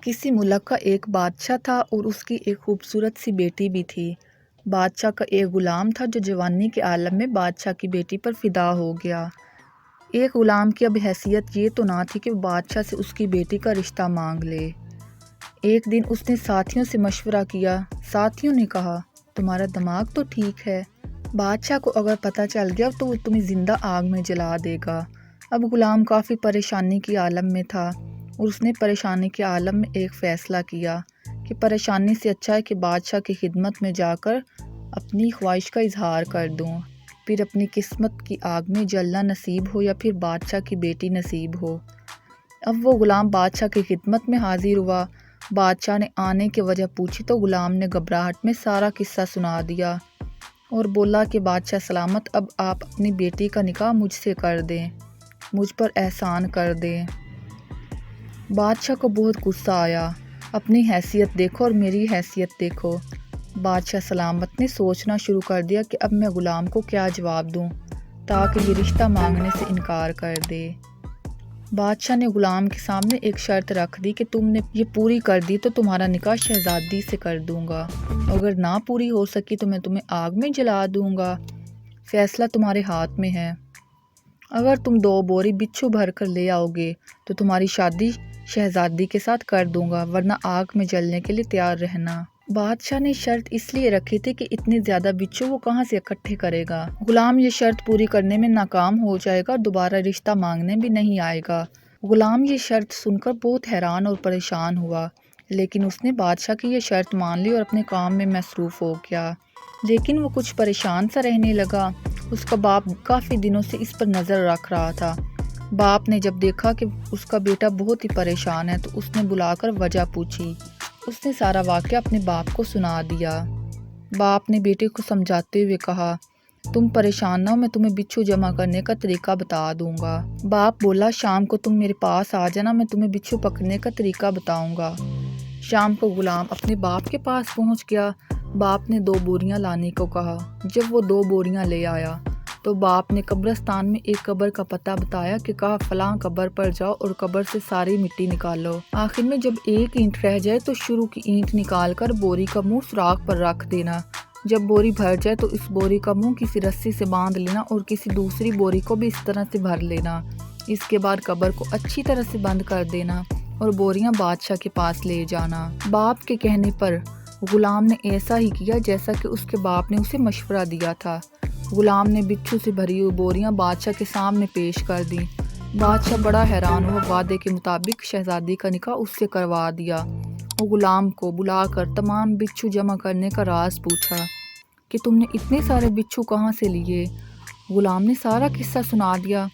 کسی ملک کا ایک بادشاہ تھا اور اس کی ایک خوبصورت سی بیٹی بھی تھی۔ بادشاہ کا ایک غلام تھا جو جوانی کے عالم میں بادشاہ کی بیٹی پر فدا ہو گیا۔ ایک غلام کی اب حیثیت یہ تو نہ تھی کہ وہ بادشاہ سے اس کی بیٹی کا رشتہ مانگ لے۔ ایک دن اس نے ساتھیوں سے مشورہ کیا۔ ساتھیوں نے کہا، تمہارا دماغ تو ٹھیک ہے، بادشاہ کو اگر پتہ چل گیا تو وہ تمہیں زندہ آگ میں جلا دے گا۔ اب غلام کافی پریشانی کی عالم میں تھا اور اس نے پریشانی کے عالم میں ایک فیصلہ کیا کہ پریشانی سے اچھا ہے کہ بادشاہ کی خدمت میں جا کر اپنی خواہش کا اظہار کر دوں، پھر اپنی قسمت کی آگ میں جلنا نصیب ہو یا پھر بادشاہ کی بیٹی نصیب ہو۔ اب وہ غلام بادشاہ کی خدمت میں حاضر ہوا۔ بادشاہ نے آنے کی وجہ پوچھی تو غلام نے گھبراہٹ میں سارا قصہ سنا دیا اور بولا کہ بادشاہ سلامت، اب آپ اپنی بیٹی کا نکاح مجھ سے کر دیں، مجھ پر احسان کر دیں۔ بادشاہ کو بہت غصہ آیا، اپنی حیثیت دیکھو اور میری حیثیت دیکھو۔ بادشاہ سلامت نے سوچنا شروع کر دیا کہ اب میں غلام کو کیا جواب دوں تاکہ یہ رشتہ مانگنے سے انکار کر دے۔ بادشاہ نے غلام کے سامنے ایک شرط رکھ دی کہ تم نے یہ پوری کر دی تو تمہارا نکاح شہزادی سے کر دوں گا، اگر نہ پوری ہو سکی تو میں تمہیں آگ میں جلا دوں گا۔ فیصلہ تمہارے ہاتھ میں ہے، اگر تم 2 بوری بچھو بھر کر لے آؤ گے تو تمہاری شادی شہزادی کے ساتھ کر دوں گا، ورنہ آگ میں جلنے کے لیے تیار رہنا۔ بادشاہ نے شرط اس لیے رکھی تھی کہ اتنے زیادہ بچھو وہ کہاں سے اکٹھے کرے گا۔ غلام یہ شرط پوری کرنے میں ناکام ہو جائے گا اور دوبارہ رشتہ مانگنے بھی نہیں آئے گا۔ غلام یہ شرط سن کر بہت حیران اور پریشان ہوا، لیکن اس نے بادشاہ کی یہ شرط مان لی اور اپنے کام میں مصروف ہو گیا۔ لیکن وہ کچھ پریشان سا رہنے لگا۔ اس کا باپ کافی دنوں سے اس پر نظر رکھ رہا تھا۔ باپ نے جب دیکھا کہ اس کا بیٹا بہت ہی پریشان ہے تو اس نے بلا کر وجہ پوچھی۔ اس نے سارا واقعہ اپنے باپ کو سنا دیا۔ باپ نے بیٹے کو سمجھاتے ہوئے کہا، تم پریشان نہ ہو، میں تمہیں بچھو جمع کرنے کا طریقہ بتا دوں گا۔ باپ بولا، شام کو تم میرے پاس آ جانا، میں تمہیں بچھو پکڑنے کا طریقہ بتاؤں گا۔ شام کو غلام اپنے باپ کے پاس پہنچ گیا۔ باپ نے 2 بوریاں لانے کو کہا۔ جب وہ 2 بوریاں لے آیا تو باپ نے قبرستان میں ایک قبر کا پتہ بتایا کہ کہا، فلاں قبر پر جاؤ اور قبر سے ساری مٹی نکالو۔ آخر میں جب ایک اینٹ رہ جائے تو شروع کی اینٹ نکال کر بوری کا منہ سوراخ پر رکھ دینا۔ جب بوری بھر جائے تو اس بوری کا منہ کسی رسی سے باندھ لینا اور کسی دوسری بوری کو بھی اس طرح سے بھر لینا۔ اس کے بعد قبر کو اچھی طرح سے بند کر دینا اور بوریاں بادشاہ کے پاس لے جانا۔ باپ کے کہنے پر غلام نے ایسا ہی کیا جیسا کہ اس کے باپ نے اسے مشورہ دیا تھا۔ غلام نے بچھو سے بھری ہوئی بوریاں بادشاہ کے سامنے پیش کر دیں۔ بادشاہ بڑا حیران ہوا، وعدے کے مطابق شہزادی کا نکاح اس سے کروا دیا۔ وہ غلام کو بلا کر تمام بچھو جمع کرنے کا راز پوچھا کہ تم نے اتنے سارے بچھو کہاں سے لیے؟ غلام نے سارا قصہ سنا دیا۔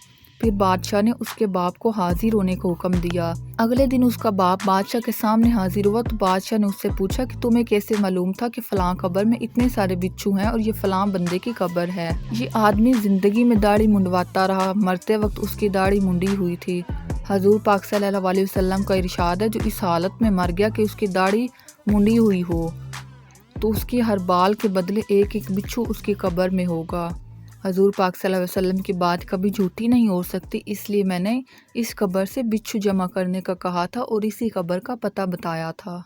پھر بادشاہ نے اس کے باپ کو حاضر ہونے کا حکم دیا۔ اگلے دن اس کا باپ بادشاہ کے سامنے حاضر ہوا تو بادشاہ نے اس سے پوچھا کہ تمہیں کیسے معلوم تھا کہ فلاں قبر میں اتنے سارے بچھو ہیں اور یہ فلاں بندے کی قبر ہے؟ یہ آدمی زندگی میں داڑھی منڈواتا رہا، مرتے وقت اس کی داڑھی منڈی ہوئی تھی۔ حضور پاک صلی اللہ علیہ وسلم کا ارشاد ہے، جو اس حالت میں مر گیا کہ اس کی داڑھی منڈی ہوئی ہو تو اس کی ہر بال کے بدلے ایک ایک بچھو اس کی قبر میں ہوگا۔ حضور پاک صلی اللہ علیہ وسلم کی بات کبھی جھوٹی نہیں ہو سکتی، اس لیے میں نے اس قبر سے بچھو جمع کرنے کا کہا تھا اور اسی قبر کا پتہ بتایا تھا۔